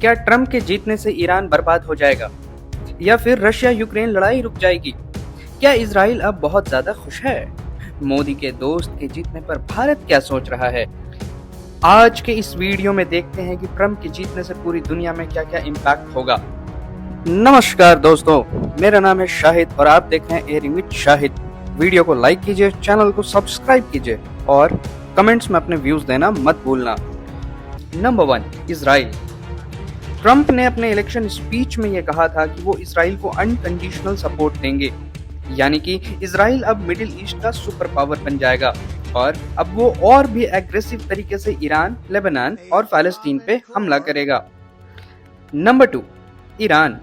क्या ट्रंप के जीतने से ईरान बर्बाद हो जाएगा या फिर रशिया यूक्रेन लड़ाई रुक जाएगी? क्या इजराइल अब बहुत ज्यादा खुश है? मोदी के दोस्त के जीतने पर भारत क्या सोच रहा है? आज के इस वीडियो में देखते हैं कि ट्रंप के जीतने से पूरी दुनिया में क्या क्या इम्पैक्ट होगा। नमस्कार दोस्तों, मेरा नाम है शाहिद और आप देख रहे हैं एयरिंग विद शाहिद। वीडियो को लाइक कीजिए, चैनल को सब्सक्राइब कीजिए और कमेंट्स में अपने व्यूज देना मत भूलना। Number 1, Israel. ट्रंप ने अपने इलेक्शन स्पीच में यह कहा था कि वो इजराइल को अनकंडीशनल सपोर्ट देंगे, यानी कि इजराइल अब मिडिल ईस्ट का सुपर पावर बन जाएगा और अब वो और भी एग्रेसिव तरीके से ईरान, लेबनान और फ़लस्तीन पे हमला करेगा। Number 2, Iran.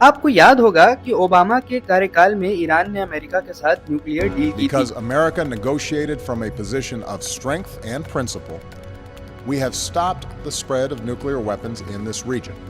आपको याद होगा कि ओबामा के कार्यकाल में ईरान ने अमेरिका के साथ न्यूक्लियर डील की थी। Because America negotiated from a position of strength and principle, we have stopped the spread of nuclear weapons in this region.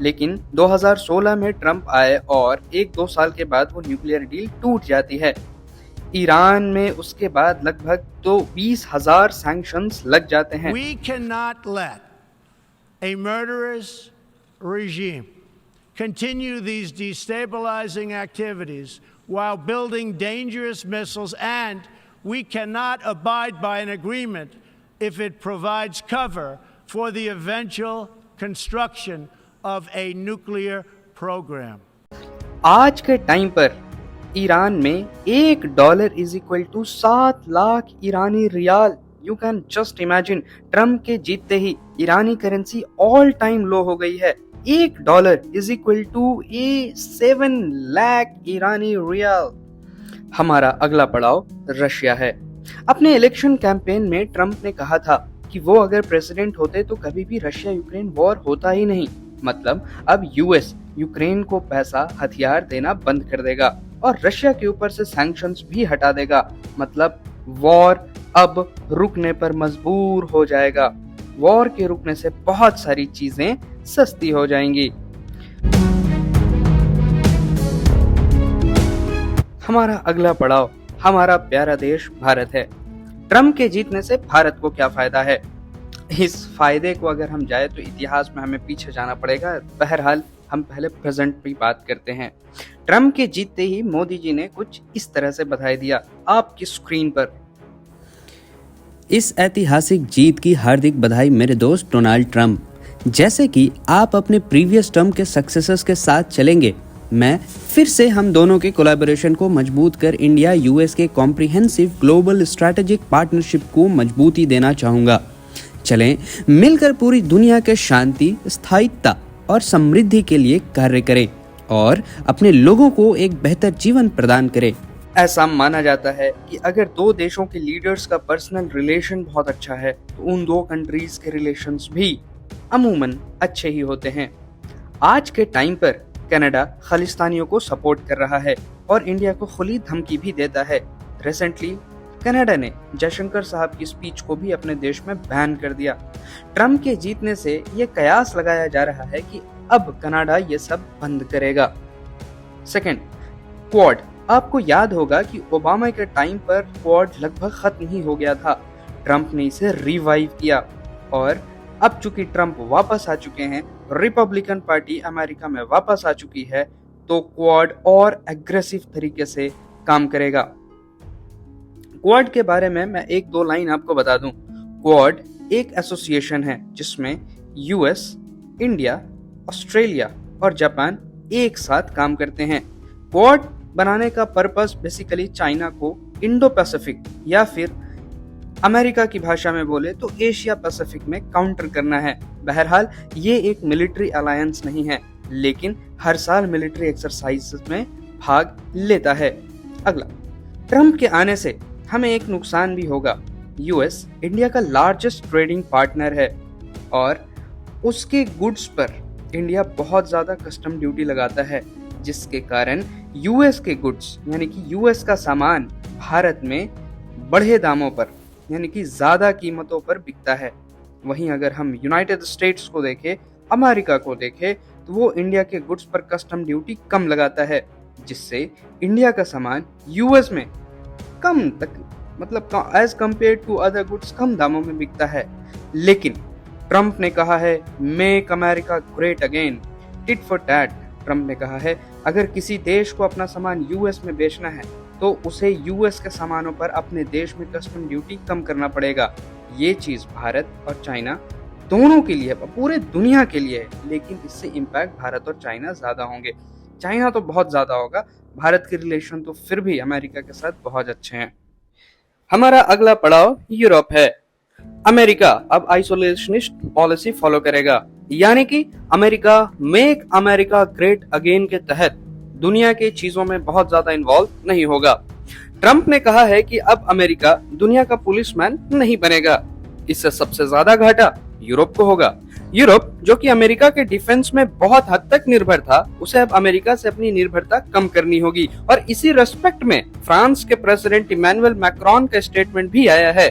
लेकिन 2016 में ट्रंप आए और 1-2 साल के बाद वो न्यूक्लियर डील टूट जाती है। ईरान में उसके बाद लगभग तो 20,000 सैंक्शंस लग जाते हैं। We cannot let a murderous regime continue these destabilizing activities while building dangerous missiles, and we cannot abide by an agreement if it provides cover for the eventual construction of a nuclear program. आज के time पर Iran में $1 is equal to 7 lakh ईरानी rial. You can just imagine, Trump के जीतते ही ईरानी currency all time low हो गई है। $1 इज इक्वल टू 7 लाख ईरानी रियाल। हमारा अगला पड़ाव रशिया है। अपने इलेक्शन कैंपेन में ट्रंप ने कहा था कि वो अगर प्रेसिडेंट होते तो कभी भी रशिया यूक्रेन वॉर होता ही नहीं। मतलब अब यूएस यूक्रेन को पैसा, हथियार देना बंद कर देगा और रशिया के ऊपर से सैंक्शंस भी हटा देगा। मतलब वॉर अब रुकने पर मजबूर हो जाएगा। वॉर के रुकने से बहुत सारी चीजें सस्ती हो जाएंगी। हमारा अगला पड़ाव हमारा प्यारा देश भारत है। ट्रंप के जीतने से भारत को क्या फायदा है? इस फायदे को अगर हम जाए तो इतिहास में हमें पीछे जाना पड़ेगा। बहरहाल हम पहले प्रेजेंट की बात करते हैं। ट्रंप के जीतते ही मोदी जी ने कुछ इस तरह से बधाई दिया आपकी स्क्रीन पर। इस ऐतिहासिक जीत की हार्दिक बधाई मेरे दोस्त डोनाल्ड ट्रंप। जैसे कि आप अपने प्रीवियस टर्म के सक्सेसर्स के साथ चलेंगे, मैं फिर से हम दोनों के कोलैबोरेशन को मजबूत कर इंडिया यूएस के कॉम्प्रिहेंसिव ग्लोबल स्ट्रैटेजिक पार्टनरशिप को मजबूती देना चाहूँगा। चलें मिलकर पूरी दुनिया के शांति, स्थायित्व और समृद्धि के लिए कार्य करें और अपने लोगों को एक बेहतर जीवन प्रदान करें। ऐसा माना जाता है कि अगर दो देशों के लीडर्स का पर्सनल रिलेशन बहुत अच्छा है तो उन दो कंट्रीज के रिलेशंस भी अमूमन अच्छे ही होते हैं। आज के टाइम पर कनाडा खालिस्तानियों को सपोर्ट कर रहा है और इंडिया को खुली धमकी भी देता है। रिसेंटली कनाडा ने जयशंकर साहब की स्पीच को भी अपने देश में बैन कर दिया। ट्रंप के जीतने से ये कयास लगाया जा रहा है कि अब कनाडा ये सब बंद करेगा। Second, quad. आपको याद होगा कि ओबामा के टाइम पर क्वाड लगभग खत्म ही हो गया था। ट्रंप ने इसे रिवाइव किया और अब चूंकि ट्रंप वापस आ चुके हैं, रिपब्लिकन पार्टी अमेरिका में वापस आ चुकी है, तो क्वाड और एग्रेसिव तरीके से काम करेगा। क्वाड के बारे में मैं 1-2 लाइन आपको बता दूं। क्वाड एक एसोसिएशन है जिसमें यूएस, इंडिया, ऑस्ट्रेलिया और जापान एक साथ काम करते हैं। क्वाड बनाने का पर्पस बेसिकली चाइना को इंडो पैसिफिक या फिर अमेरिका की भाषा में बोले तो एशिया पैसिफिक में काउंटर करना है। बहरहाल ये एक मिलिट्री अलायंस नहीं है, लेकिन हर साल मिलिट्री एक्सरसाइज में भाग लेता है। अगला, ट्रंप के आने से हमें एक नुकसान भी होगा। यूएस इंडिया का लार्जेस्ट ट्रेडिंग पार्टनर है और उसके गुड्स पर इंडिया बहुत ज़्यादा कस्टम ड्यूटी लगाता है, जिसके कारण यूएस के गुड्स यानी कि यूएस का सामान भारत में बढ़े दामों पर यानी कि ज़्यादा कीमतों पर बिकता है। वहीं अगर हम यूनाइटेड स्टेट्स को देखें, अमेरिका को देखें, तो वो इंडिया के गुड्स पर कस्टम ड्यूटी कम लगाता है, जिससे इंडिया का सामान यूएस में कम तक मतलब as compare to other goods कम दामों में बिकता है। लेकिन ट्रंप ने कहा है make America great again, tit for tat. Trump ने कहा है अगर किसी देश को अपना सामान यूएस में बेचना है तो उसे यूएस के सामानों पर अपने देश में कस्टम ड्यूटी कम करना पड़ेगा। ये चीज भारत और चाइना दोनों के लिए, पूरे दुनिया के लिए है, लेकिन इससे इम्पैक्ट भारत और चाइना ज्यादा होंगे। चाइना तो बहुत ज्यादा होगा, भारत के रिलेशन तो फिर भी अमेरिका के साथ बहुत अच्छे हैं। हमारा अगला पड़ाव यूरोप है। अमेरिका अब आइसोलेशनिस्ट पॉलिसी फॉलो करेगा, यानी कि America make America great again के तहत दुनिया के चीजों में बहुत ज्यादा इन्वॉल्व नहीं होगा। ट्रंप ने कहा है कि अब अमेरिका दुनिया का पुलिसमैन नहीं बनेगा। इससे सबसे ज्यादा घाटा यूरोप को होगा। यूरोप जो कि अमेरिका के डिफेंस में बहुत हद तक निर्भर था, उसे अब अमेरिका से अपनी निर्भरता कम करनी होगी। और इसी रेस्पेक्ट में फ्रांस के प्रेसिडेंट इमैनुअल मैक्रोन का स्टेटमेंट भी आया है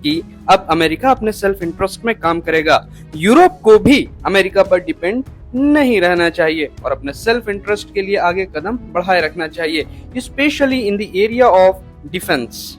कि अब अमेरिका अपने सेल्फ इंटरेस्ट में काम करेगा। यूरोप को भी अमेरिका पर डिपेंड नहीं रहना चाहिए और अपने सेल्फ इंटरेस्ट के लिए आगे कदम बढ़ाए रखना चाहिए, specially in the area of defence.